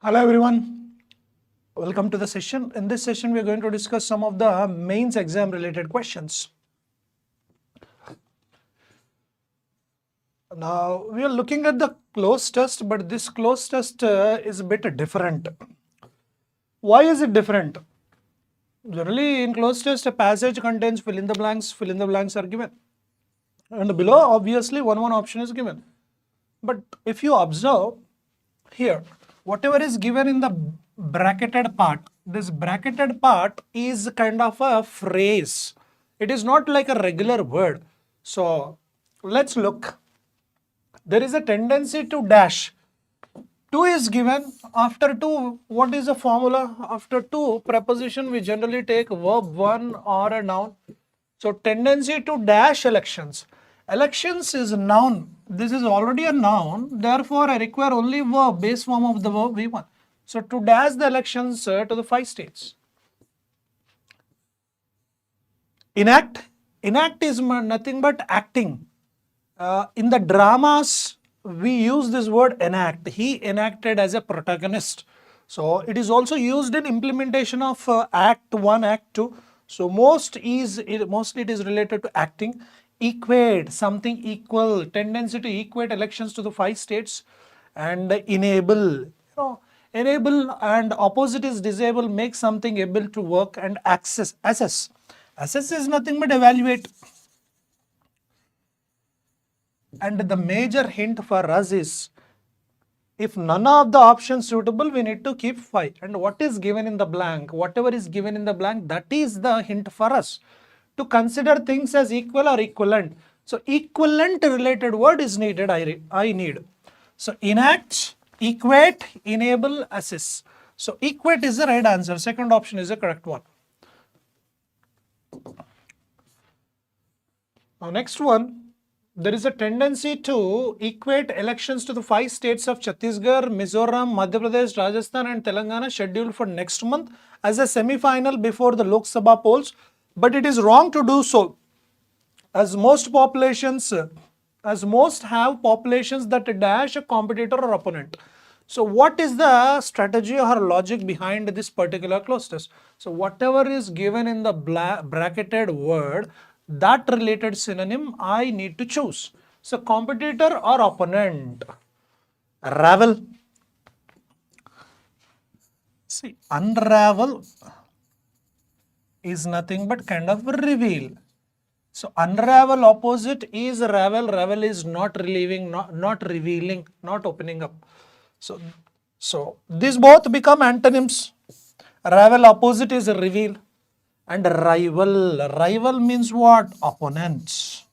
Hello everyone, welcome to the session. In this session we are going to discuss some of the mains exam related questions. Now we are looking at the closed test, but this closed test is a bit different. Why is it different? Generally in closed test a passage contains fill in the blanks are given, and below obviously one option is given. But if you observe here, whatever is given in the bracketed part, this bracketed part is kind of a phrase. It is not like a regular word. So let's look. There is a tendency to dash. To is given. After to, what is the formula? After to preposition, we generally take verb 1 or a noun. So tendency to dash elections. Elections is a noun. This is already a noun. Therefore, I require only verb, base form of the verb V1. So to dash the elections to the 5 states. Enact. Enact is nothing but acting. In the dramas, we use this word enact. He enacted as a protagonist. So it is also used in implementation of Act 1, Act 2. So mostly it is related to acting. Equate, something equal, tendency to equate elections to the 5 states. And enable, enable and opposite is disable, make something able to work. And access, assess. Assess is nothing but evaluate. And the major hint for us is, if none of the options suitable, we need to keep 5. And what is given in the blank, whatever is given in the blank, that is the hint for us to consider things as equal or equivalent. So equivalent related word is needed, I need. So enact, equate, enable, assess. So equate is the right answer. Second option is the correct one. Now next one. There is a tendency to equate elections to the 5 states of Chhattisgarh, Mizoram, Madhya Pradesh, Rajasthan and Telangana scheduled for next month as a semi-final before the Lok Sabha polls. But it is wrong to do so, as most have populations that dash a competitor or opponent. So what is the strategy or logic behind this particular closed test? So whatever is given in the bracketed word, that related synonym I need to choose. So competitor or opponent. Ravel. See, unravel is nothing but kind of reveal. So unravel opposite is ravel. Ravel is not relieving, not revealing, not opening up. So these both become antonyms. Ravel opposite is reveal. And rival. Rival means what? Opponents.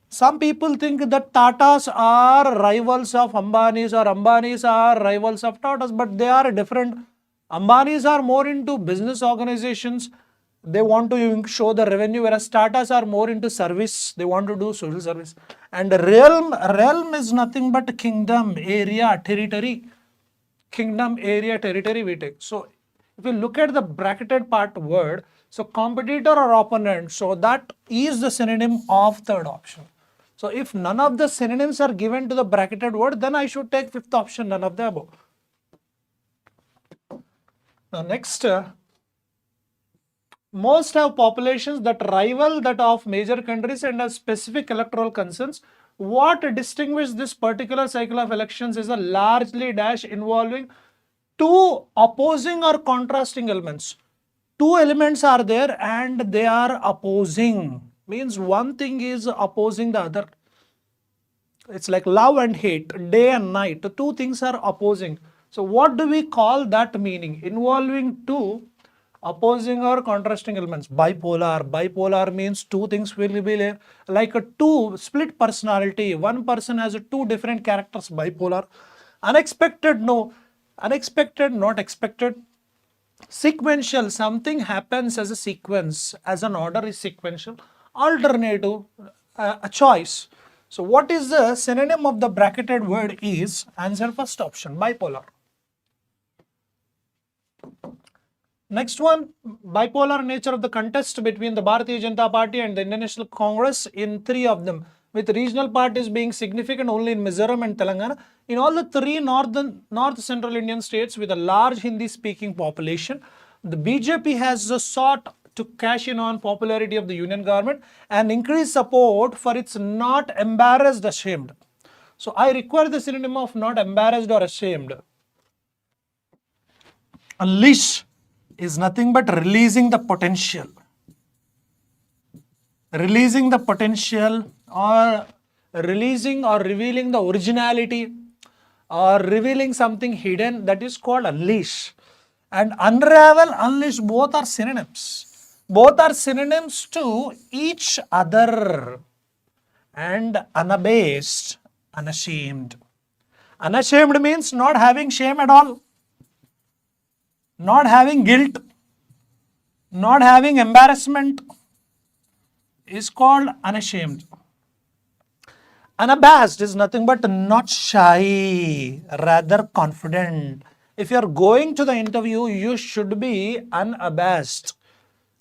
Some people think that Tatas are rivals of Ambanis or Ambanis are rivals of Tatas, but they are different. Ambanis are more into business organizations. They want to show the revenue, whereas Tatas are more into service. They want to do social service. And realm is nothing but kingdom, area, territory. Kingdom, area, territory we take. So if you look at the bracketed part word, so competitor or opponent, so that is the synonym of third option. So if none of the synonyms are given to the bracketed word, then I should take fifth option, none of the above. Now next, most have populations that rival that of major countries and have specific electoral concerns. What distinguishes this particular cycle of elections is a largely dash involving two opposing or contrasting elements. Two elements are there and they are opposing. Means one thing is opposing the other. It's like love and hate, day and night. The two things are opposing. So what do we call that meaning? Involving two opposing or contrasting elements. Bipolar. Bipolar means two things will be there. Like a two split personality. One person has two different characters. Bipolar. Unexpected, no. Unexpected, not expected. Sequential, something happens as a sequence, as an order is sequential. Alternative, a choice. So what is the synonym of the bracketed word is? Answer first option, bipolar. Next one, bipolar nature of the contest between the Bharatiya Janata Party and the Indian National Congress in three of them. with regional parties being significant only in Mizoram and Telangana. In all the three north central Indian states with a large Hindi speaking population, the BJP has sought to cash in on popularity of the union government and increase support for its not embarrassed, ashamed. So I require the synonym of not embarrassed or ashamed. Unleash is nothing but releasing the potential. Releasing the potential, or releasing or revealing the originality, or revealing something hidden, that is called unleash. And unravel, unleash, both are synonyms. Both are synonyms to each other. And unabased, unashamed. Unashamed means not having shame at all, not having guilt, not having embarrassment, is called unashamed. Unabashed is nothing but not shy, rather confident. If you are going to the interview, you should be unabashed.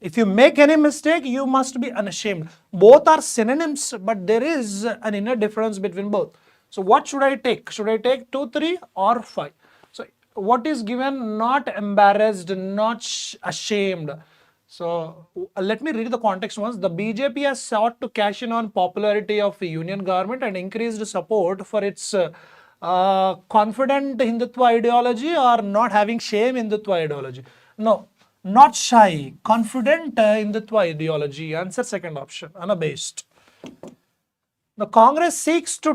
If you make any mistake, you must be unashamed. Both are synonyms, but there is an inner difference between both. So what should I take? Should I take 2, 3 or 5? So what is given? Not embarrassed, not ashamed. So let me read the context once. The BJP has sought to cash in on popularity of the union government and increased support for its confident Hindutva ideology, or not having shame Hindutva ideology. No, not shy, confident Hindutva ideology. Answer second option, unabased. The Congress seeks to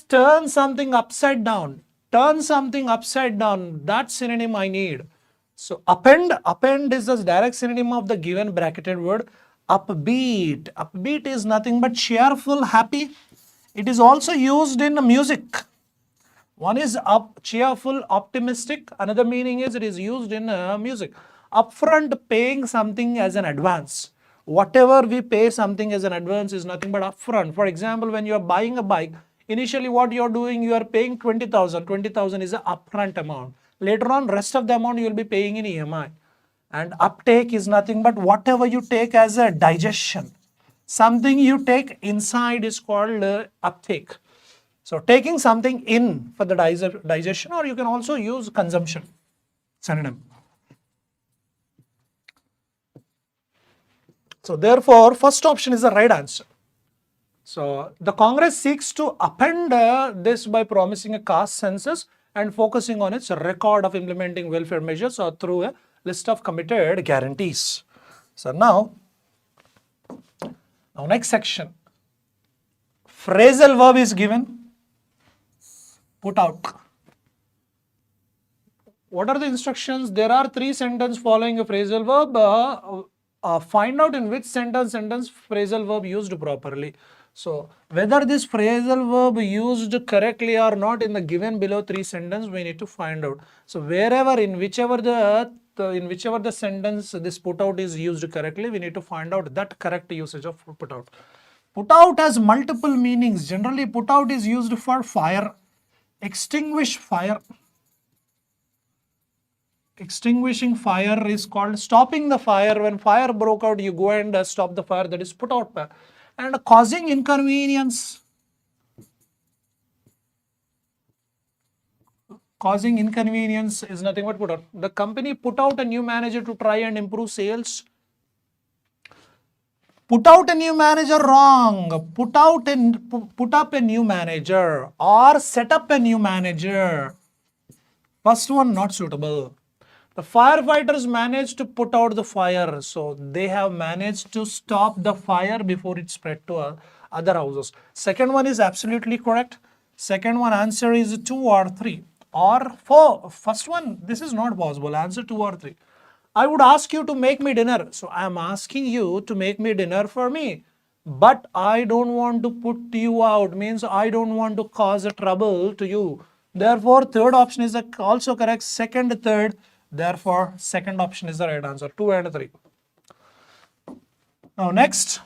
turn something upside down. Turn something upside down. That synonym I need. So append is the direct synonym of the given bracketed word. Upbeat. Upbeat is nothing but cheerful, happy. It is also used in music. One is cheerful, optimistic. Another meaning is it is used in music. Upfront, paying something as an advance. Whatever we pay something as an advance is nothing but upfront. For example, when you are buying a bike, initially what you are doing, you are paying 20,000. 20,000 is an upfront amount. Later on, rest of the amount you will be paying in EMI. And uptake is nothing but whatever you take as a digestion. Something you take inside is called uptake. So taking something in for the digestion, or you can also use consumption, synonym. So therefore, first option is the right answer. So the Congress seeks to append this by promising a caste census and focusing on its record of implementing welfare measures or through a list of committed guarantees. So now next section. Phrasal verb is given. Put out. What are the instructions? There are 3 sentences following a phrasal verb. Find out in which sentence phrasal verb used properly. So whether this phrasal verb used correctly or not in the given below 3 sentences, we need to find out. So wherever, in whichever the sentence this put out is used correctly, we need to find out that correct usage of put out. Put out has multiple meanings. Generally, put out is used for fire. Extinguish fire. Extinguishing fire is called stopping the fire. When fire broke out, you go and stop the fire. That is put out. And causing inconvenience. Causing inconvenience is nothing but put out. The company put out a new manager to try and improve sales. Put out a new manager, wrong. Put up a new manager, or set up a new manager. First one not suitable. The firefighters managed to put out the fire, so they have managed to stop the fire before it spread to other houses. Second one is absolutely correct. Second one answer is 2 or 3 or 4. First one, this is not possible. Answer 2 or 3. I would ask you to make me dinner. So I am asking you to make me dinner for me. But I don't want to put you out, means I don't want to cause a trouble to you. Therefore, third option is also correct. Second, third. Therefore, second option is the right answer. 2 and 3. Now next,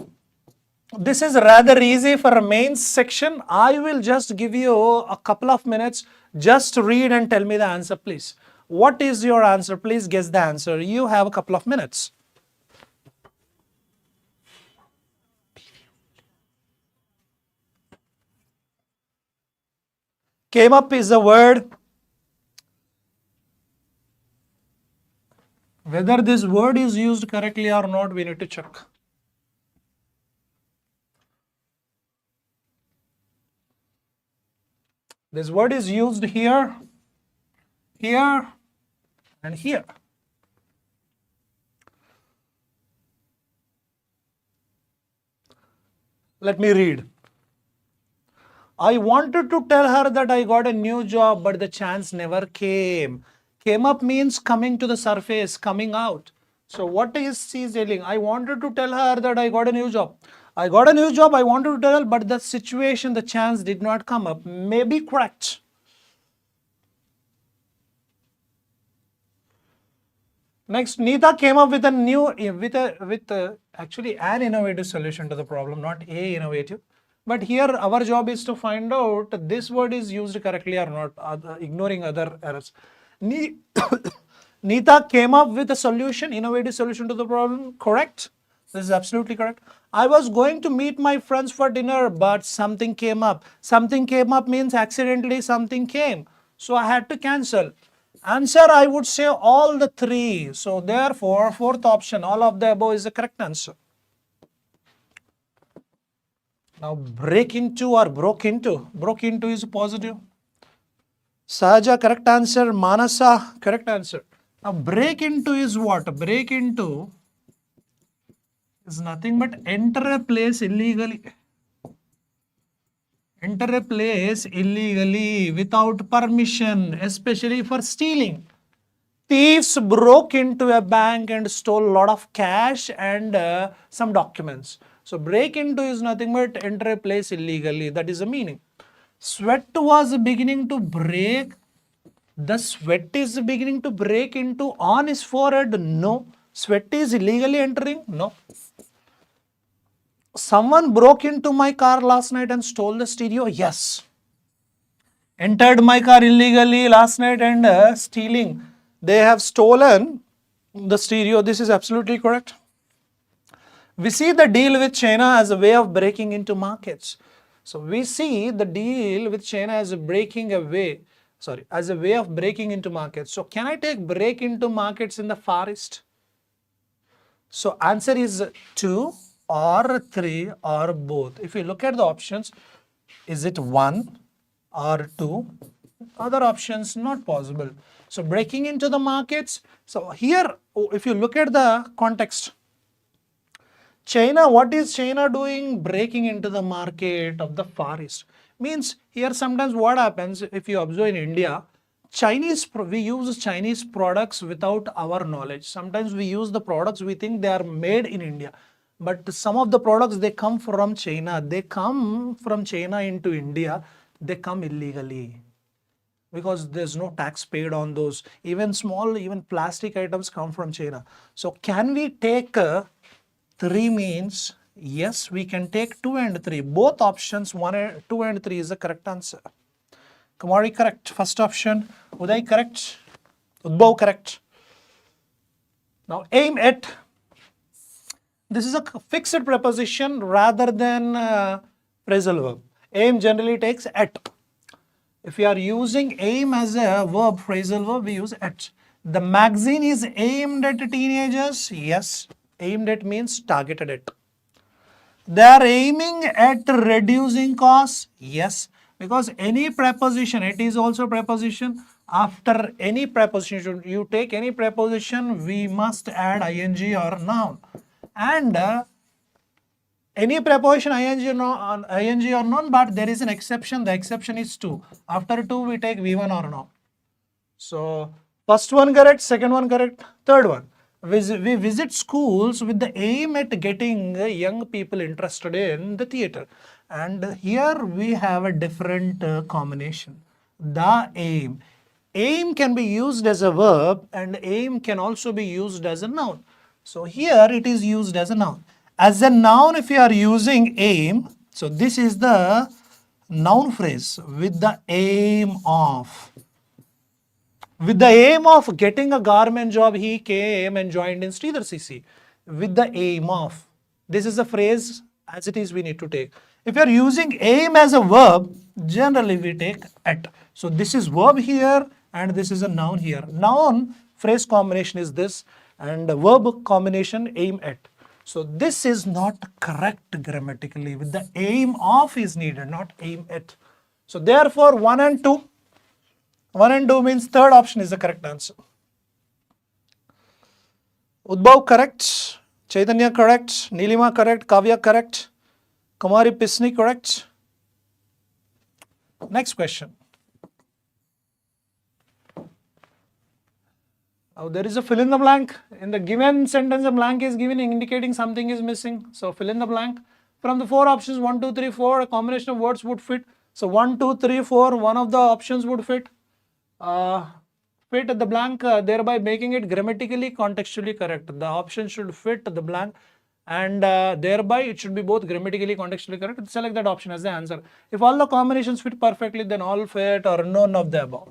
this is rather easy for a mains section. I will just give you a couple of minutes. Just read and tell me the answer, please. What is your answer? Please guess the answer. You have a couple of minutes. Came up is a word. Whether this word is used correctly or not, we need to check. This word is used here, here, and here. Let me read. I wanted to tell her that I got a new job, but the chance never came. Came up means coming to the surface, coming out. So what is she telling? I wanted to tell her that I got a new job. I got a new job, I wanted to tell her, but the situation, the chance did not come up. Maybe correct. Next, Neeta came up with a new, actually an innovative solution to the problem, not a innovative. But here our job is to find out this word is used correctly or not, ignoring other errors. Neeta came up with a solution, innovative solution to the problem, correct? This is absolutely correct. I was going to meet my friends for dinner, but something came up. Something came up means accidentally something came. So I had to cancel. Answer, I would say all the three. So therefore, fourth option, all of the above is the correct answer. Now break into or broke into. Broke into is positive. Sahaja, correct answer. Manasa, correct answer. Now break into is what? Break into is nothing but enter a place illegally. Enter a place illegally without permission, especially for stealing. Thieves broke into a bank and stole a lot of cash and some documents. So break into is nothing but enter a place illegally. That is the meaning. Sweat was beginning to break. The sweat is beginning to break into on his forehead. No. Sweat is illegally entering. No. Someone broke into my car last night and stole the stereo. Yes. Entered my car illegally last night and stealing. They have stolen the stereo. This is absolutely correct. We see the deal with China as a way of breaking into markets. So we see the deal with China as a as a way of breaking into markets. So can I take break into markets in the Far East? So answer is 2 or 3 or both. If you look at the options, is it 1 or 2? Other options not possible. So breaking into the markets. So here, if you look at the context, China, what is China doing? Breaking into the market of the Far East. Means here sometimes what happens, if you observe in India, we use Chinese products without our knowledge. Sometimes we use the products, we think they are made in India. But some of the products, they come from China. They come from China into India. They come illegally, because there's no tax paid on those. Even plastic items come from China. So can we take 3 means? Yes, we can take 2 and 3. Both options, 2 and 3 is the correct answer. Kumari correct, first option. Uday correct. Udbhav correct. Now aim at. This is a fixed preposition rather than phrasal verb. Aim generally takes at. If you are using aim as a verb, phrasal verb, we use at. The magazine is aimed at teenagers. Yes. Aimed at means targeted at. They are aiming at reducing costs. Yes. Because any preposition, it is also preposition. After any preposition, you take any preposition, we must add ing or noun. And any preposition ing or noun, but there is an exception. The exception is 2. After 2, we take V1 or noun. So first one correct, second one correct, third one. We visit schools with the aim at getting young people interested in the theatre. And here we have a different combination. The aim. Aim can be used as a verb and aim can also be used as a noun. So here it is used as a noun. As a noun, if you are using aim, so this is the noun phrase, with the aim of. With the aim of getting a government job, he came and joined in SREEDHAR'S CCE. With the aim of. This is the phrase as it is we need to take. If you are using aim as a verb, generally we take at. So this is verb here and this is a noun here. Noun phrase combination is this and verb combination aim at. So this is not correct grammatically. With the aim of is needed, not aim at. So therefore 1 and 2. 1 and 2 means third option is the correct answer. Udbhav correct, Chaitanya correct, Nilima correct, Kavya correct, Kumari Pisni correct. Next question. Now there is a fill in the blank. In the given sentence, a blank is given indicating something is missing. So fill in the blank. From the 4 options, 1, 2, 3, 4, a combination of words would fit. So 1, 2, 3, 4, one of the options would fit. Fit the blank, thereby making it grammatically contextually correct. The option should fit the blank and thereby it should be both grammatically contextually correct. Select that option as the answer. If all the combinations fit perfectly, then all fit or none of the above.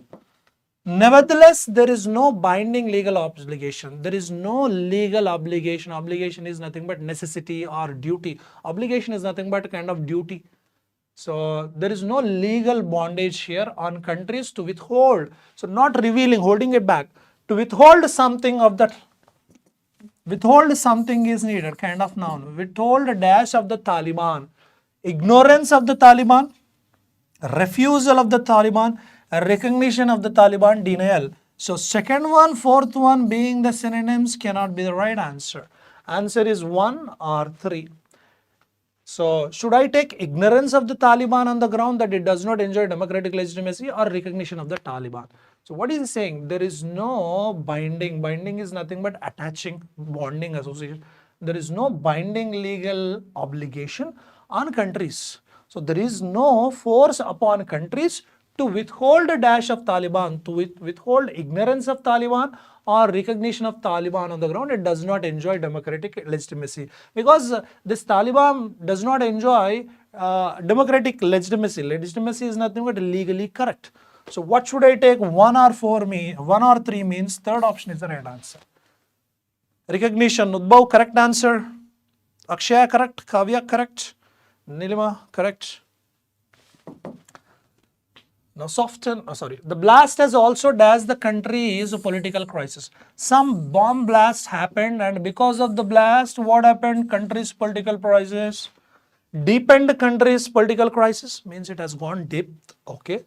Nevertheless, there is no binding legal obligation. There is no legal obligation. Obligation is nothing but necessity or duty. Obligation is nothing but a kind of duty. So there is no legal bondage here on countries to withhold. So not revealing, holding it back. To withhold something of that, withhold something is needed, kind of noun. Withhold a dash of the Taliban. Ignorance of the Taliban, refusal of the Taliban, recognition of the Taliban, denial. So second one, fourth one being the synonyms cannot be the right answer. Answer is 1 or 3. So should I take ignorance of the Taliban on the ground that it does not enjoy democratic legitimacy or recognition of the Taliban? So what is he saying? There is no binding. Binding is nothing but attaching, bonding, association. There is no binding legal obligation on countries. So there is no force upon countries to withhold a dash of Taliban, to withhold ignorance of Taliban or recognition of Taliban on the ground. It does not enjoy democratic legitimacy because this Taliban does not enjoy democratic legitimacy. Legitimacy is nothing but legally correct. So what should I take? 1 or 4 mean 1 or 3 means third option is the right answer. Recognition, Udbhav correct answer, Akshaya correct, Kavya correct, Nilima correct. Now the blast has also dashed the country's political crisis. Some bomb blast happened and because of the blast, what happened? Country's political crisis. Deepened the country's political crisis, means it has gone deep, okay.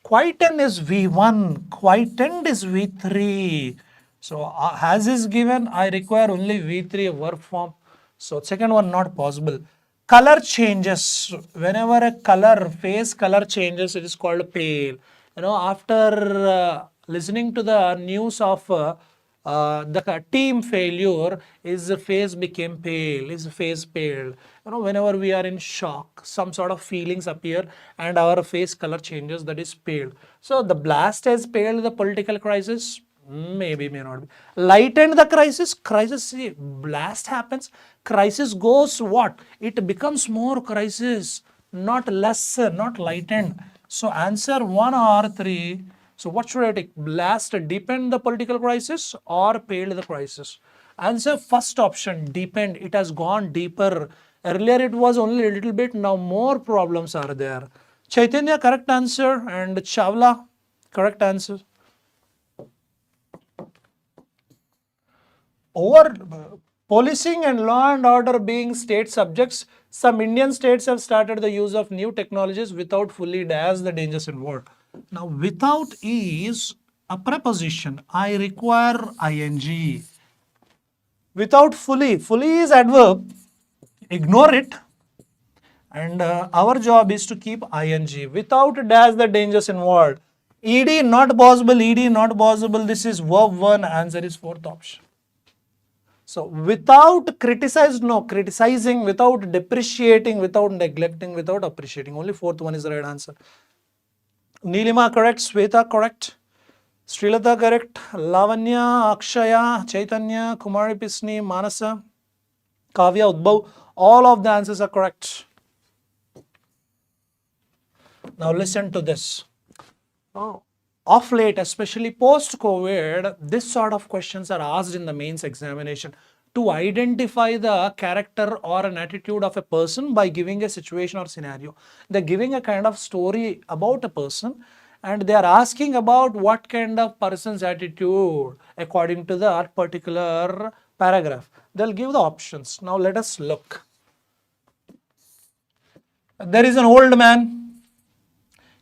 Quietened is V1, quietened is V3. So as is given, I require only V3 verb form. So second one not possible. Color changes. Whenever a color, face color changes, it is called pale. You know, after listening to the news of the team failure, his face became pale, his face paled. You know, whenever we are in shock, some sort of feelings appear and our face color changes, that is pale. So the blast has paled the political crisis. Maybe, may not be. Lightened the crisis. Crisis, see, blast happens. Crisis goes what? It becomes more crisis, not lesser, not lightened. So answer 1 or 3. So what should I take? Blast deepened the political crisis or paled the crisis? Answer first option, deepened. It has gone deeper. Earlier it was only a little bit. Now more problems are there. Chaitanya correct answer and Chawla correct answer. Over policing and law and order being state subjects, some Indian states have started the use of new technologies without fully dash the dangers involved. Now, without is a preposition. I require ing. Without fully is adverb. Ignore it. And our job is to keep ing. Without dash the dangers involved. Ed not possible. Ed not possible. This is verb 1. Answer is fourth option. So without criticizing, without depreciating, without neglecting, without appreciating. Only fourth one is the right answer. Nilima correct, Sweta correct, Srilata correct, Lavanya, Akshaya, Chaitanya, Kumari Pisni, Manasa, Kavya, Udbhav. All of the answers are correct. Now listen to this. Of late, especially post-COVID, this sort of questions are asked in the mains examination to identify the character or an attitude of a person by giving a situation or scenario. They're giving a kind of story about a person and they are asking about what kind of person's attitude according to that particular paragraph. They'll give the options. Now let us look. There is an old man.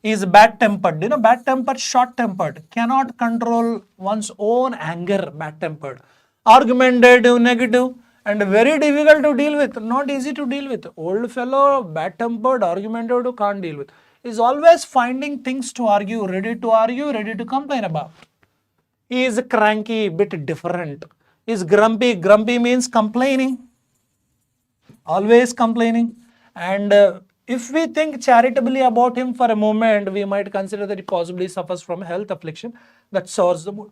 He is bad-tempered. You know, bad-tempered, short-tempered. Cannot control one's own anger, bad-tempered. Argumentative, negative, and very difficult to deal with. Not easy to deal with. Old fellow, bad-tempered, argumentative, can't deal with. Is always finding things to argue, ready to complain about. He is cranky, bit different. He is grumpy. Grumpy means complaining. Always complaining. And if we think charitably about him for a moment, we might consider that he possibly suffers from a health affliction that sours the mood.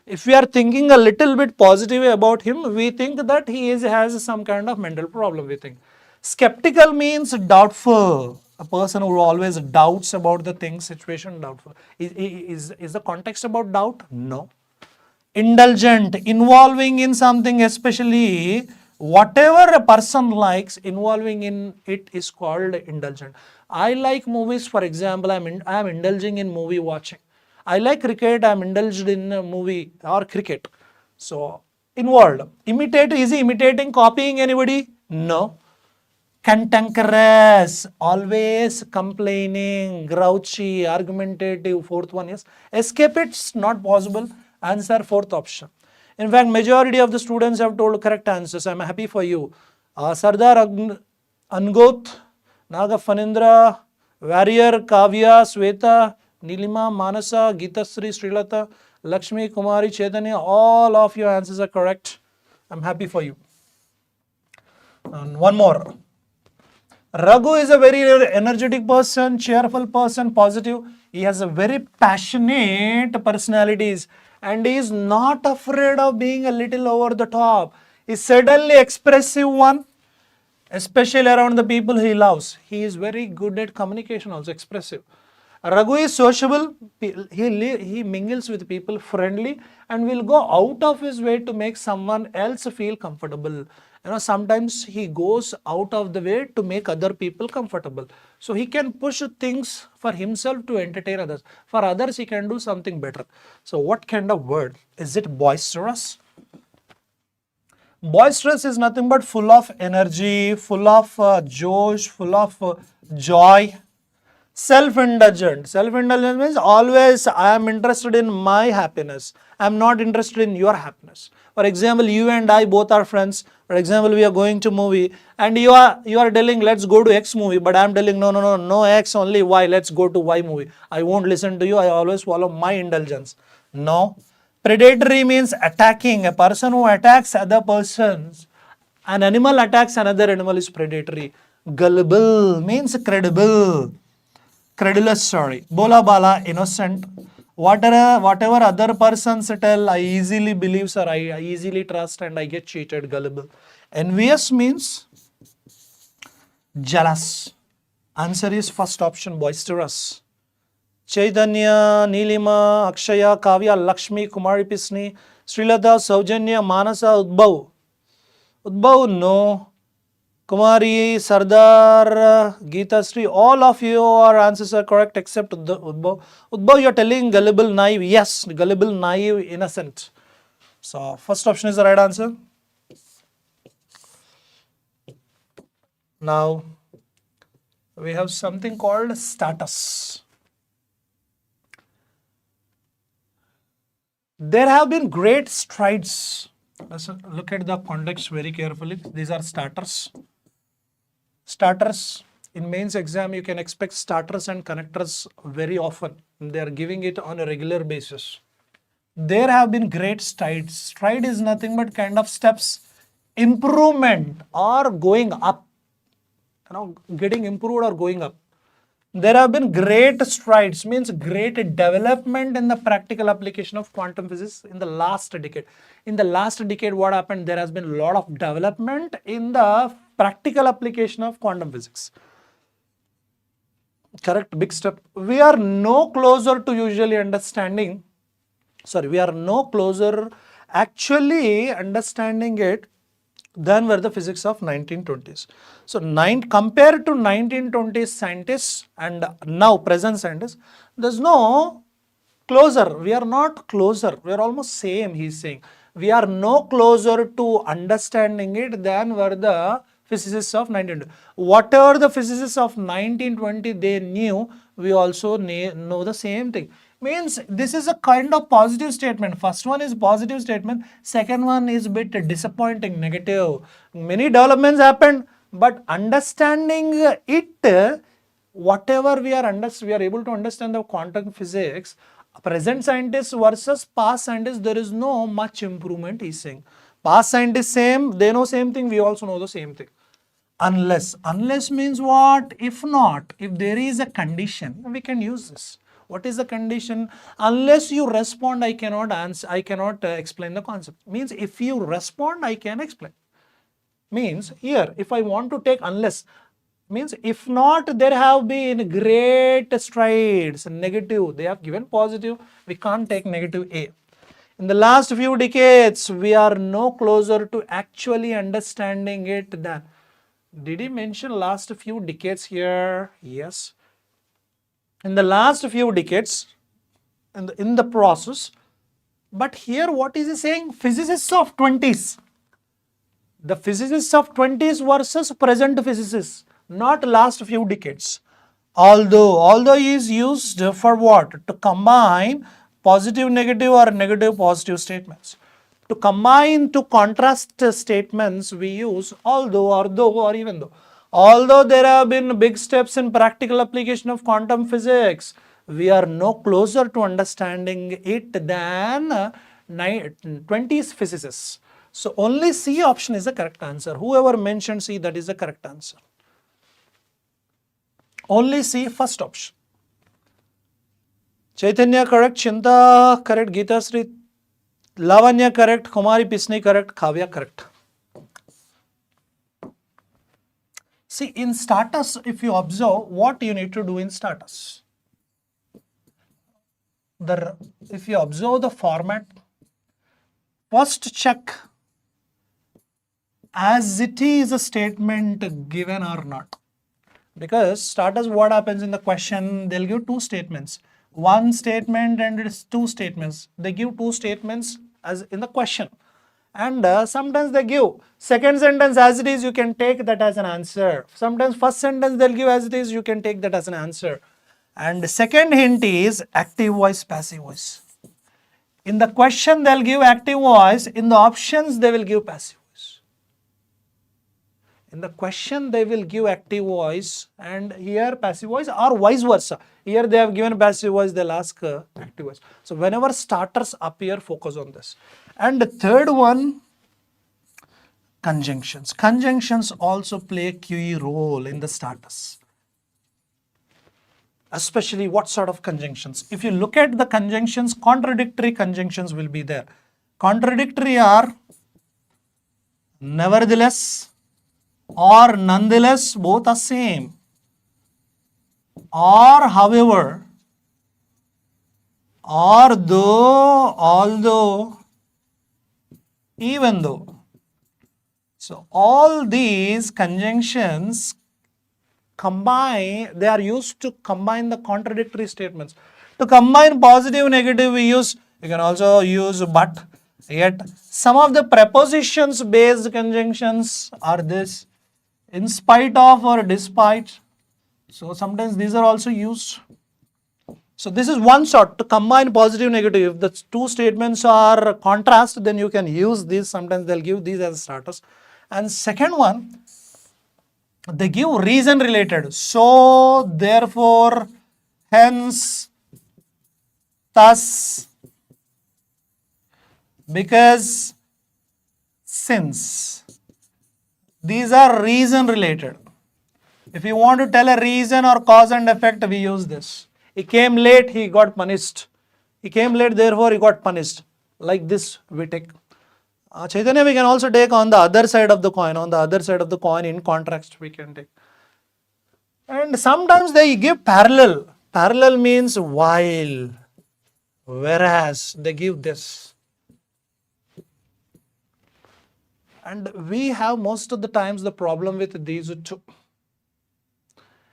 If we are thinking a little bit positively about him, we think that he has some kind of mental problem, we think. Skeptical means doubtful. A person who always doubts about the thing, situation, doubtful. Is the context about doubt? No. Indulgent, involving in something, especially whatever a person likes, involving in it is called indulgent. I like movies, for example, I am indulging in movie watching. I like cricket, I am indulged in a movie or cricket. So, involved. Imitate, is he imitating, copying anybody? No. Cantankerous, always complaining, grouchy, argumentative. Fourth one is escape, it's not possible. Answer fourth option. In fact, majority of the students have told correct answers. I'm happy for you. Sardar Angot, Naga Fanindra, Warrior, Kavya, Sweta, Nilima, Manasa, Geetasri, Srilata, Lakshmi, Kumari, Chaitanya, all of your answers are correct. I'm happy for you. And one more. Raghu is a very energetic person, cheerful person, positive. He has a very passionate personalities and he is not afraid of being a little over the top. He is certainly expressive one, especially around the people he loves. He is very good at communication, also expressive. Raghu is sociable, he mingles with people, friendly, and will go out of his way to make someone else feel comfortable. You know, sometimes he goes out of the way to make other people comfortable. So he can push things for himself to entertain others. For others, he can do something better. So what kind of word? Is it boisterous? Boisterous is nothing but full of energy, full of josh, full of joy. Self-indulgent. Self-indulgent means always I am interested in my happiness. I am not interested in your happiness. For example, you and I both are friends. For example, we are going to movie and you are telling let's go to X movie, but I am telling no X, only Y, let's go to Y movie. I won't listen to you. I always follow my indulgence. No. Predatory means attacking. A person who attacks other persons. An animal attacks another animal is predatory. Gullible means credible. Credulous, sorry. Bola bala, innocent. Whatever other persons tell, I easily believe or I easily trust and I get cheated. Gullible. Envious means jealous. Answer is first option, boisterous. Chaitanya, Nilima, Akshaya, Kavya, Lakshmi, Kumari Pisni, Srilata, Saujanya, Manasa, Udbhav. Udbhav, no. Kumari, Sardar, Geetasri, all of your answers are correct except Udbhav. Udbhav, you are telling gullible, naive. Yes, gullible, naive, innocent. So, first option is the right answer. Now, we have something called status. There have been great strides. Let's look at the context very carefully. These are starters. Starters. In mains exam, you can expect starters and connectors very often. They are giving it on a regular basis. There have been great strides. Stride is nothing but kind of steps, improvement or going up. You know, getting improved or going up. There have been great strides, means great development in the practical application of quantum physics in the last decade. In the last decade, what happened? There has been a lot of development in the practical application of quantum physics. Correct, big step. We are no closer to usually understanding, we are no closer actually understanding it than were the physics of 1920s. So compared to 1920s scientists and now present scientists, there's no closer. We are not closer. We are almost same, he's saying. We are no closer to understanding it than were the physicists of 1920. Whatever the physicists of 1920 they knew, we also know the same thing. Means this is a kind of positive statement. First one is positive statement. Second one is bit disappointing, negative. Many developments happened, but understanding it, whatever we are able to understand the quantum physics, present scientists versus past scientists, there is no much improvement, he's saying. Past scientists same, they know same thing, we also know the same thing. Unless means what? If not, if there is a condition, we can use this. What is the condition? Unless you respond, I cannot answer, I cannot explain the concept. Means if you respond, I can explain. Means here, if I want to take unless, means if not, there have been great strides. Negative, they have given positive, we can't take negative A. In the last few decades, we are no closer to actually understanding it than. Did he mention last few decades here? Yes. In the last few decades, in the process, but here what is he saying? Physicists of 20s. The physicists of 20s versus present physicists, not last few decades. Although is used for what? To combine positive negative or negative positive statements. To combine to contrast statements, we use although or though or even though. Although there have been big steps in practical application of quantum physics, we are no closer to understanding it than 20s physicists. So only C option is the correct answer. Whoever mentioned C, that is the correct answer. Only C, first option. Chaitanya correct, Chinta correct, Geeta Sri, Lavanya correct, Kumari Pisni correct, Kavya correct. See, in status, if you observe, what you need to do in status? If you observe the format, first check as it is a statement given or not. Because status, what happens in the question, they'll give two statements. One statement and it's two statements. They give two statements as in the question. And sometimes they give second sentence as it is, you can take that as an answer. Sometimes first sentence they'll give as it is, you can take that as an answer. And the second hint is active voice, passive voice. In the question they'll give active voice, in the options they will give passive voice. In the question they will give active voice and here passive voice, or vice versa. Here they have given passive voice, they'll ask active voice. So whenever starters appear, focus on this. And the third one, conjunctions. Conjunctions also play a key role in the status. Especially what sort of conjunctions? If you look at the conjunctions, contradictory conjunctions will be there. Contradictory are nevertheless or nonetheless, both are same. Or however, or though, although, even though. So all these conjunctions combine, they are used to combine the contradictory statements. To combine positive, negative, you can also use but, yet some of the prepositions based conjunctions are this, in spite of or despite. So sometimes these are also used. So this is one sort to combine positive, negative. If the two statements are contrast, then you can use these. Sometimes they'll give these as starters. And second one, they give reason related. So, therefore, hence, thus, because, since. These are reason related. If you want to tell a reason or cause and effect, we use this. He came late, he got punished. He came late, therefore he got punished. Like this we take. Chaitanya, we can also take on the other side of the coin. On the other side of the coin, in contrast, we can take. And sometimes they give parallel. Parallel means while, whereas, they give this. And we have most of the times the problem with these two.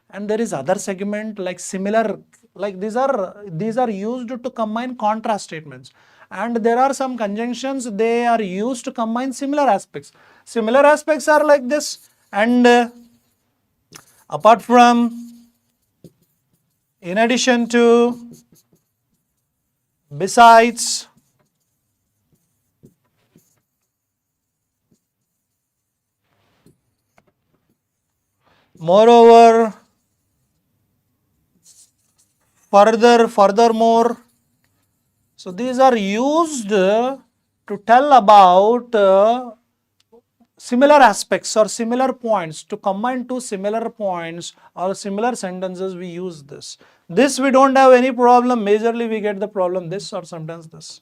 And there is other segment like similar, like these are used to combine contrast statements. And there are some conjunctions, they are used to combine similar aspects. Similar aspects are like this. And apart from, in addition to, besides, moreover, furthermore. So these are used to tell about similar aspects or similar points. To combine two similar points or similar sentences, we use this. This we don't have any problem. Majorly we get the problem this or sometimes this.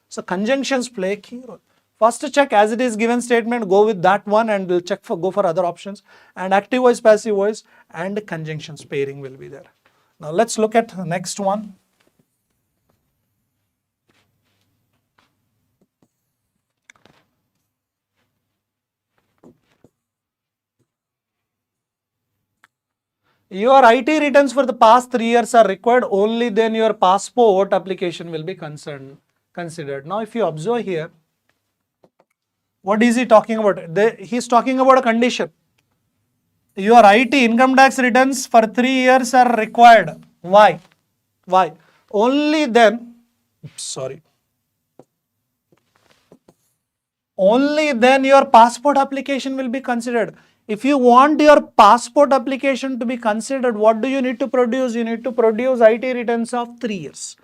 So conjunctions play a key role. First check as it is given statement, go with that one, and we'll go for other options. And active voice, passive voice, and conjunctions pairing will be there. Now let's look at the next one. Your IT returns for the past 3 years are required, only then your passport application will be considered. Now if you observe here, what is he talking about? He's talking about a condition. Your IT income tax returns for 3 years are required. Why? Why? Only then, only then your passport application will be considered. If you want your passport application to be considered, what do you need to produce? You need to produce IT returns of 3 years.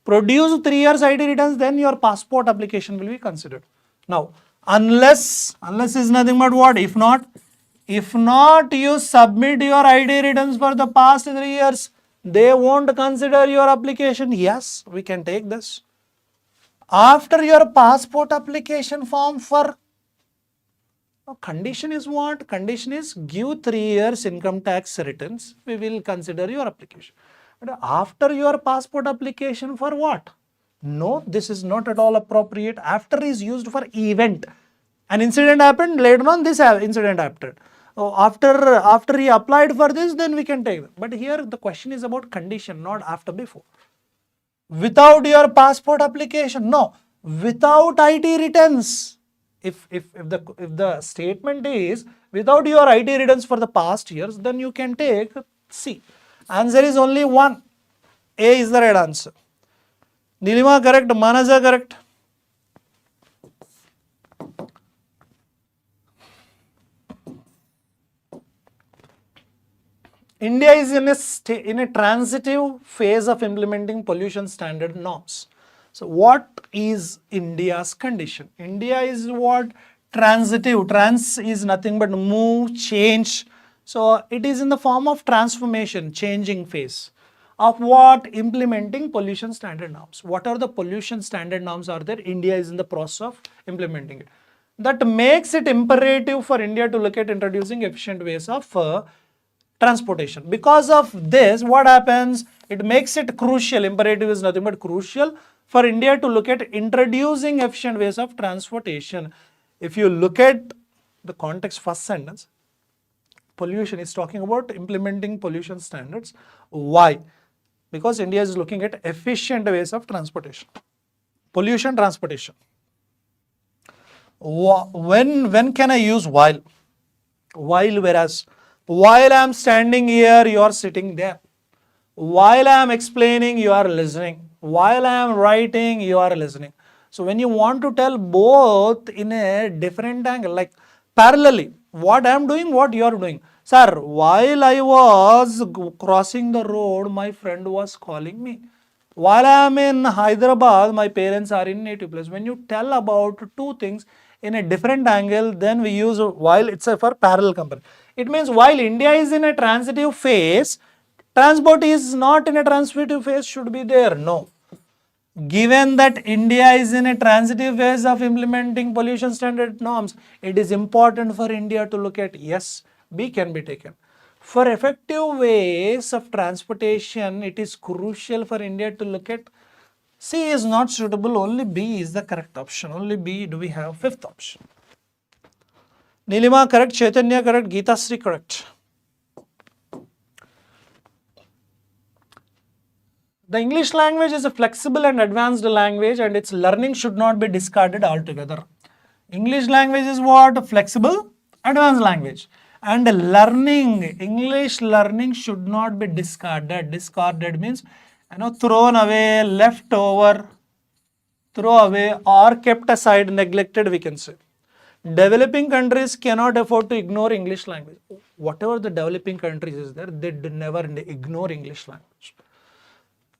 Produce 3 years IT returns, then your passport application will be considered. Now, unless is nothing but what? If not you submit your IT returns for the past 3 years, they won't consider your application. Yes, we can take this. After your passport application form for condition is what? Condition is give 3 years income tax returns, we will consider your application. But after your passport application for what? No, this is not at all appropriate. After is used for event. An incident happened, later on this incident happened. After he applied for this, then we can take it. But here the question is about condition, not after, before. Without your passport application, no. Without IT returns. If the statement is without your IT returns for the past years, then you can take C. Answer is only one. A is the right answer. Nilima correct, Manaja correct. India is in a transitive phase of implementing pollution standard norms. So what is India's condition? India is what? Transitive. Trans is nothing but move, change. So it is in the form of transformation, changing phase. Of what? Implementing pollution standard norms. What are the pollution standard norms are there? India is in the process of implementing it. That makes it imperative for India to look at introducing efficient ways of transportation. Because of this, what happens? It makes it crucial. Imperative is nothing but crucial for India to look at introducing efficient ways of transportation. If you look at the context, first sentence, pollution is talking about implementing pollution standards. Why? Because India is looking at efficient ways of transportation. Pollution transportation. When can I use while? While, whereas while I am standing here, you are sitting there. While I am explaining, you are listening. While I am writing, you are listening. So when you want to tell both in a different angle, like parallelly, what I am doing, what you are doing. Sir, while I was crossing the road, my friend was calling me. While I am in Hyderabad, my parents are in native place. When you tell about two things in a different angle, then we use while. It's for parallel comparison. It means while India is in a transitive phase, transport is not in a transitive phase, should be there. No. Given that India is in a transitive phase of implementing pollution standard norms, it is important for India to look at, yes, B can be taken. For effective ways of transportation, it is crucial for India to look at. C is not suitable, only B is the correct option. Only B do we have fifth option. Nilima correct, Chaitanya correct, Geeta Sri correct. The English language is a flexible and advanced language, and its learning should not be discarded altogether. English language is what? Flexible, advanced language. And learning, English learning should not be discarded. Discarded means, thrown away, left over, throw away, or kept aside, neglected, we can say. Developing countries cannot afford to ignore English language. Whatever the developing countries is there, they never ignore English language.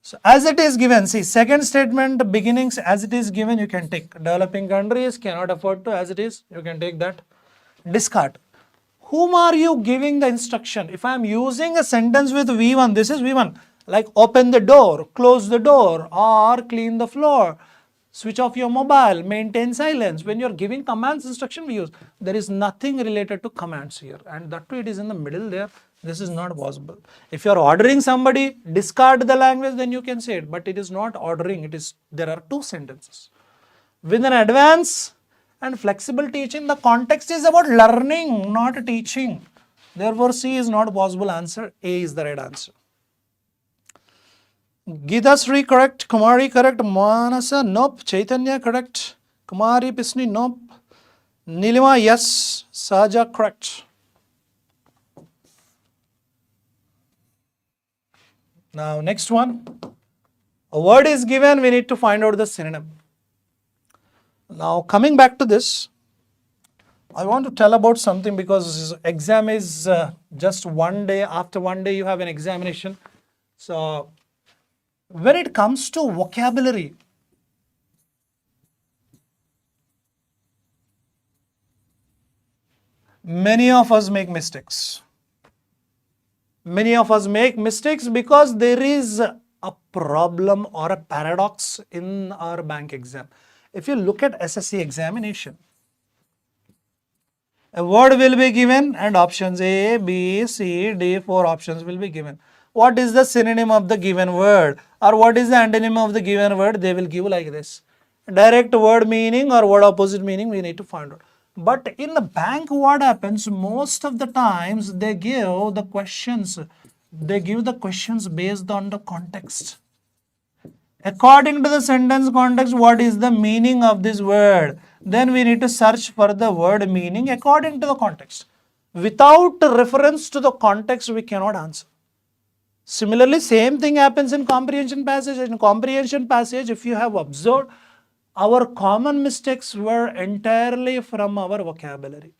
So as it is given, see, second statement beginnings as it is given, you can take. Developing countries cannot afford to, as it is, you can take that. Discard. Whom are you giving the instruction? If I am using a sentence with V1, this is V1, like open the door, close the door, or clean the floor, switch off your mobile, maintain silence. When you are giving commands instruction, we use. There is nothing related to commands here, and that too it is in the middle there. This is not possible. If you are ordering somebody, discard the language, then you can say it, but it is not ordering. It is, there are two sentences. With an advance and flexible teaching, the context is about learning, not teaching. Therefore, C is not possible answer. A is the right answer. Geeta Sri correct, Kumari correct, Manasa nope, Chaitanya correct, Kumari Pisni nope, Nilima yes, Saja correct. Now next one, a word is given, we need to find out the synonym. Now coming back to this, I want to tell about something because exam is just one day, after one day you have an examination. So when it comes to vocabulary, many of us make mistakes. Many of us make mistakes because there is a problem or a paradox in our bank exam. If you look at SSC examination, a word will be given and options A, B, C, D, 4 options will be given. What is the synonym of the given word or what is the antonym of the given word? They will give like this. Direct word meaning or word opposite meaning we need to find out. But in the bank what happens, most of the times they give the questions based on the context. According to the sentence context, what is the meaning of this word? Then we need to search for the word meaning according to the context. Without reference to the context, we cannot answer. Similarly, same thing happens in comprehension passage. In comprehension passage, if you have observed, our common mistakes were entirely from our vocabulary.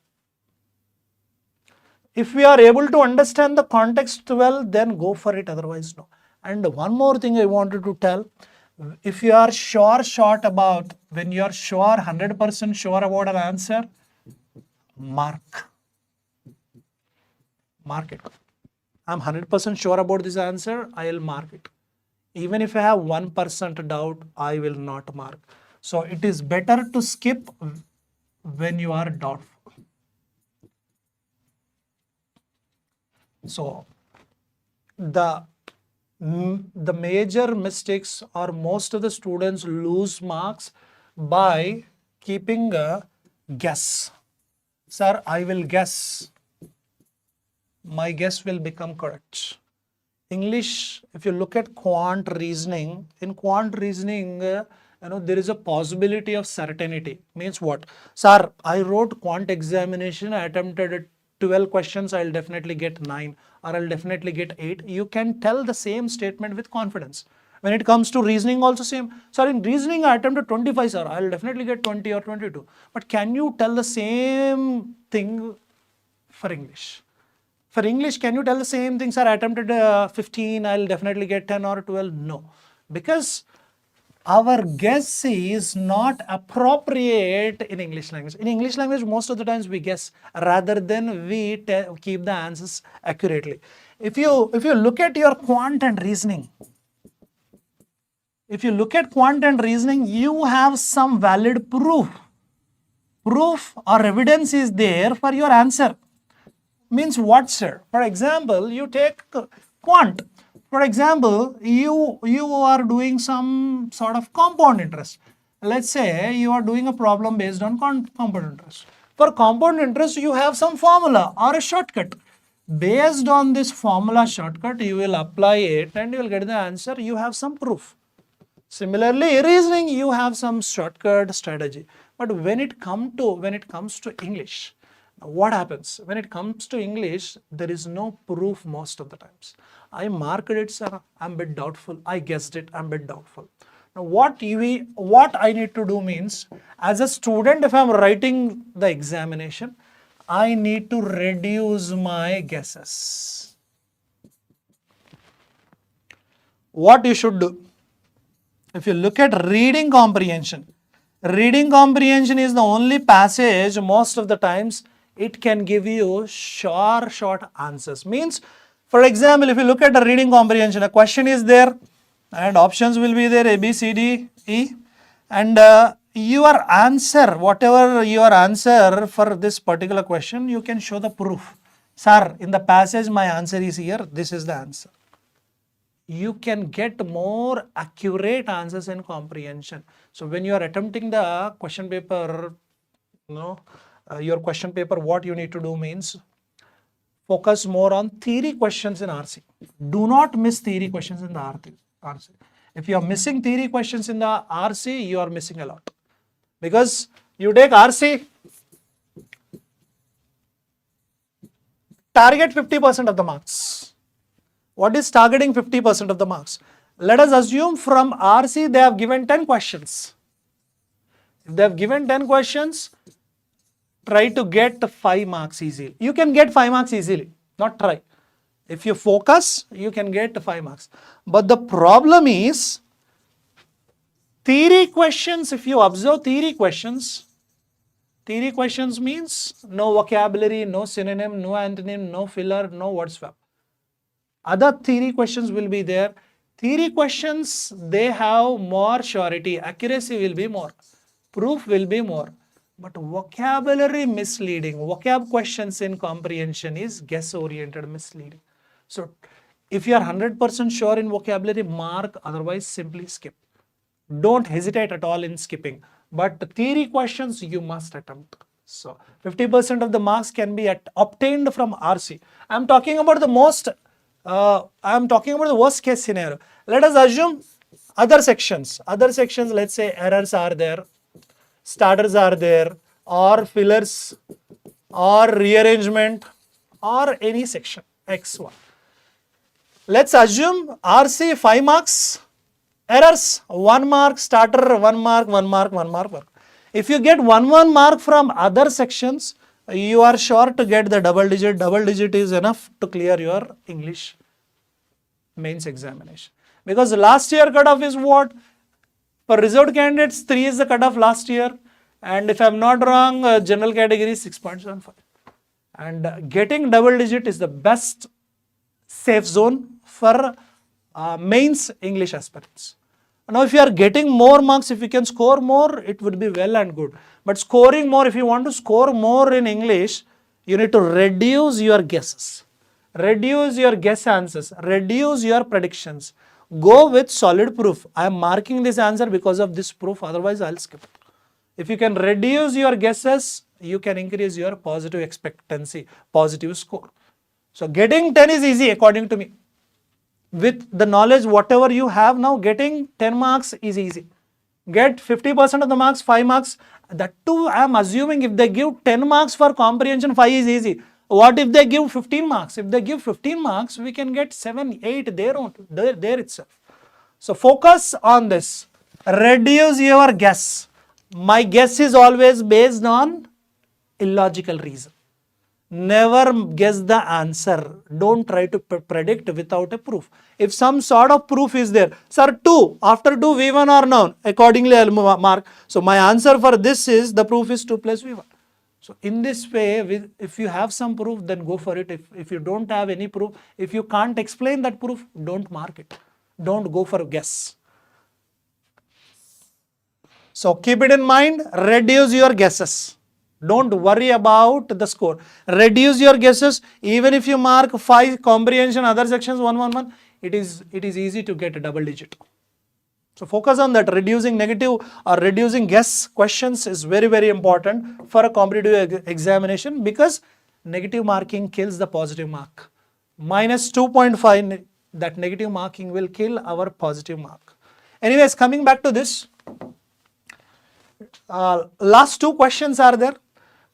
If we are able to understand the context well, then go for it, otherwise no. And one more thing I wanted to tell, if you are when you are sure, 100% sure about an answer, mark it. I'm 100% sure about this answer, I'll mark it. Even if I have 1% doubt, I will not mark. So it is better to skip when you are doubtful. So the major mistakes or most of the students lose marks by keeping a guess. Sir, I will guess. My guess will become correct. English, if you look at quant reasoning, in quant reasoning, there is a possibility of certainty. Means what? Sir, I wrote quant examination, I attempted 12 questions, I'll definitely get 9 or I'll definitely get 8. You can tell the same statement with confidence. When it comes to reasoning also same. Sir, in reasoning I attempted 25, sir, I'll definitely get 20 or 22. But can you tell the same thing for English? For English, can you tell the same thing, sir, I attempted 15, I'll definitely get 10 or 12? No, because our guess is not appropriate in English language. In English language, most of the times we guess rather than we keep the answers accurately. If you look at your quant and reasoning, you have some valid proof or evidence is there for your answer. Means what, sir? For example, you take quant. For example, you are doing some sort of compound interest. Let's say you are doing a problem based on compound interest. For compound interest, you have some formula or a shortcut. Based on this formula shortcut, you will apply it and you will get the answer. You have some proof. Similarly, reasoning, you have some shortcut strategy. But when it comes to English, what happens? When it comes to English, there is no proof most of the times. I marked it, sir, I'm a bit doubtful. I guessed it, I'm a bit doubtful. Now, what I need to do means, as a student, if I'm writing the examination, I need to reduce my guesses. What you should do? If you look at reading comprehension is the only passage most of the times it can give you short answers. Means, for example, if you look at the reading comprehension, a question is there and options will be there, A, B, C, D, E, and your answer, whatever your answer for this particular question, you can show the proof. Sir, in the passage my answer is here, this is the answer. You can get more accurate answers in comprehension. So when you are attempting the question paper, your question paper, what you need to do means focus more on theory questions in RC. Do not miss theory questions in the RC. If you are missing theory questions in the RC, you are missing a lot. Because you take RC, target 50% of the marks. What is targeting 50% of the marks? Let us assume from RC they have given 10 questions. If they have given 10 questions, try to get 5 marks easily. You can get 5 marks easily, not try. If you focus, you can get 5 marks. But the problem is, theory questions, if you observe theory questions means no vocabulary, no synonym, no antonym, no filler, no word swap. Other theory questions will be there. Theory questions, they have more surety, accuracy will be more, proof will be more. But vocabulary misleading, vocab questions in comprehension is guess-oriented misleading. So if you are 100% sure in vocabulary, mark, otherwise simply skip. Don't hesitate at all in skipping. But theory questions you must attempt. So 50% of the marks can be obtained from RC. I'm talking about the worst case scenario. Let us assume other sections, let's say errors are there, starters are there, or fillers, or rearrangement, or any section, X1. Let's assume RC 5 marks, errors 1 mark, starter 1 mark, 1 mark, 1 mark, 1. If you get 1 mark from other sections, you are sure to get the double digit. Double digit is enough to clear your English mains examination. Because last year cutoff is what? For reserved candidates, 3 is the cutoff last year. And if I'm not wrong, general category is 6.75. And getting double digit is the best safe zone for mains English aspirants. Now, if you are getting more marks, if you can score more, it would be well and good. But scoring more, if you want to score more in English, you need to reduce your guesses, reduce your guess answers, reduce your predictions. Go with solid proof. I am marking this answer because of this proof, otherwise I'll skip it. If you can reduce your guesses, you can increase your positive expectancy, positive score. So getting 10 is easy according to me. With the knowledge whatever you have now, getting 10 marks is easy. Get 50% of the marks, 5 marks. That too, I am assuming if they give 10 marks for comprehension, 5 is easy. What if they give 15 marks? If they give 15 marks, we can get 7, 8 there itself. So focus on this. Reduce your guess. My guess is always based on illogical reason. Never guess the answer. Don't try to predict without a proof. If some sort of proof is there, sir, 2, after 2, V1 or noun, accordingly I'll mark. So my answer for this is, the proof is 2 plus V1. So in this way, if you have some proof, then go for it. If you don't have any proof, if you can't explain that proof, don't mark it. Don't go for a guess. So keep it in mind, reduce your guesses. Don't worry about the score. Reduce your guesses. Even if you mark 5 comprehension, other sections 1, 1, 1, it is easy to get a double digit. So focus on that. Reducing negative or reducing guess questions is very, very important for a competitive examination, because negative marking kills the positive mark. Minus 2.5, that negative marking will kill our positive mark. Anyways, coming back to this, last two questions are there.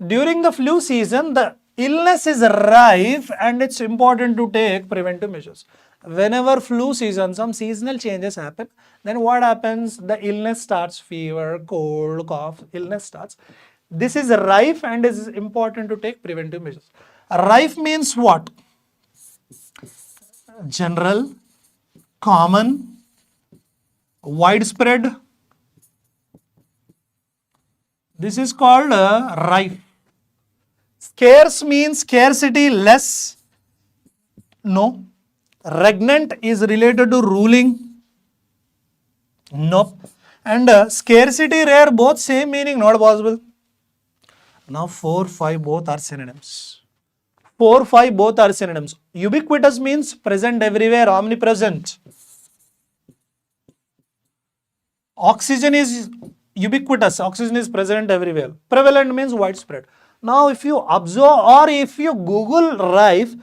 During the flu season, the illness is rife and it's important to take preventive measures. Whenever flu season, some seasonal changes happen, then what happens? The illness starts, fever, cold, cough, illness starts. This is rife and it is important to take preventive measures. Rife means what? General, common, widespread. This is called rife. Scarce means scarcity, less. No. Regnant is related to ruling. No. And scarcity, rare, both same meaning, not possible. Now 4, 5 both are synonyms. 4, 5 both are synonyms. Ubiquitous means present everywhere, omnipresent. Oxygen is ubiquitous, oxygen is present everywhere. Prevalent means widespread. Now if you observe or if you Google rife,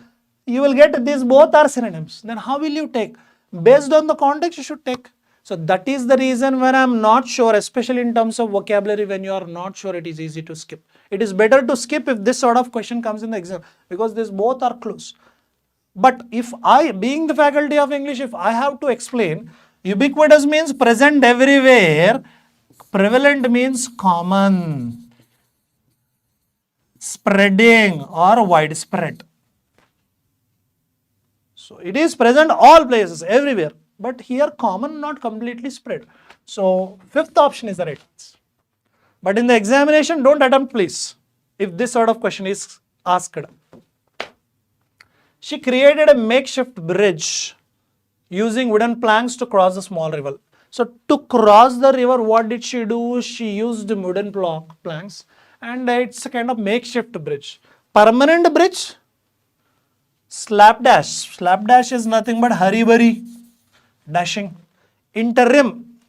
you will get these both are synonyms. Then how will you take? Based on the context you should take. So that is the reason when I am not sure, especially in terms of vocabulary, when you are not sure, it is easy to skip. It is better to skip if this sort of question comes in the exam, because these both are close. But if I, being the faculty of English, if I have to explain, ubiquitous means present everywhere, prevalent means common, spreading or widespread. So it is present all places, everywhere, but here common, not completely spread. So fifth option is the right answer. But in the examination, don't attempt please, if this sort of question is asked. She created a makeshift bridge using wooden planks to cross a small river. So to cross the river, what did she do? She used wooden planks, and it's a kind of makeshift bridge. Permanent bridge? Slapdash. Slapdash is nothing but hurry-burry, dashing. Interim.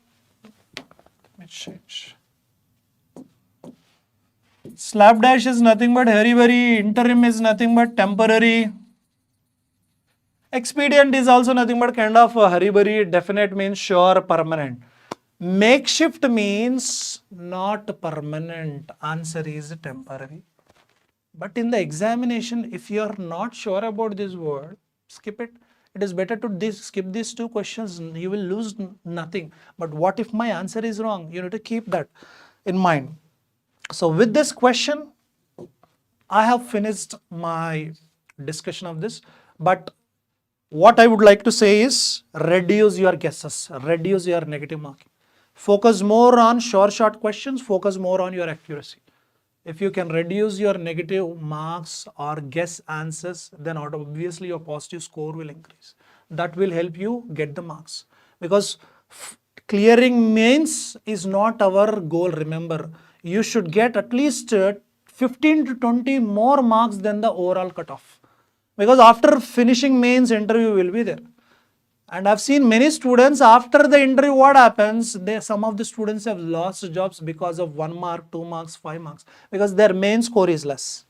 Slapdash is nothing but hurry-burry. Interim is nothing but temporary. Expedient is also nothing but kind of hurry-burry. Definite means sure, permanent. Makeshift means not permanent. Answer is temporary. But in the examination, if you are not sure about this word, skip it. It is better to skip these two questions. You will lose nothing. But what if my answer is wrong? You need to keep that in mind. So with this question, I have finished my discussion of this. But what I would like to say is reduce your guesses, reduce your negative marking. Focus more on short questions, focus more on your accuracy. If you can reduce your negative marks or guess answers, then obviously your positive score will increase. That will help you get the marks. Because clearing mains is not our goal, remember. You should get at least 15 to 20 more marks than the overall cutoff. Because after finishing mains, interview will be there. And I've seen many students, after the interview, what happens? Some of the students have lost jobs because of 1 mark, 2 marks, 5 marks, because their main score is less.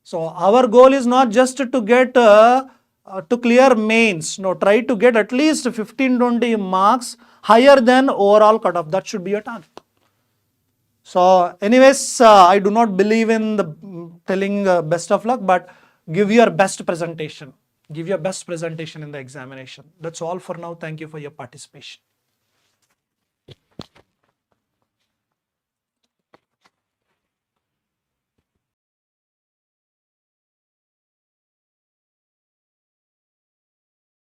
So our goal is not just to get to clear mains. No, try to get at least 15-20 marks higher than overall cutoff. That should be your target. So anyways, I do not believe in the telling best of luck, but give your best presentation. Give your best presentation in the examination. That's all for now. Thank you for your participation.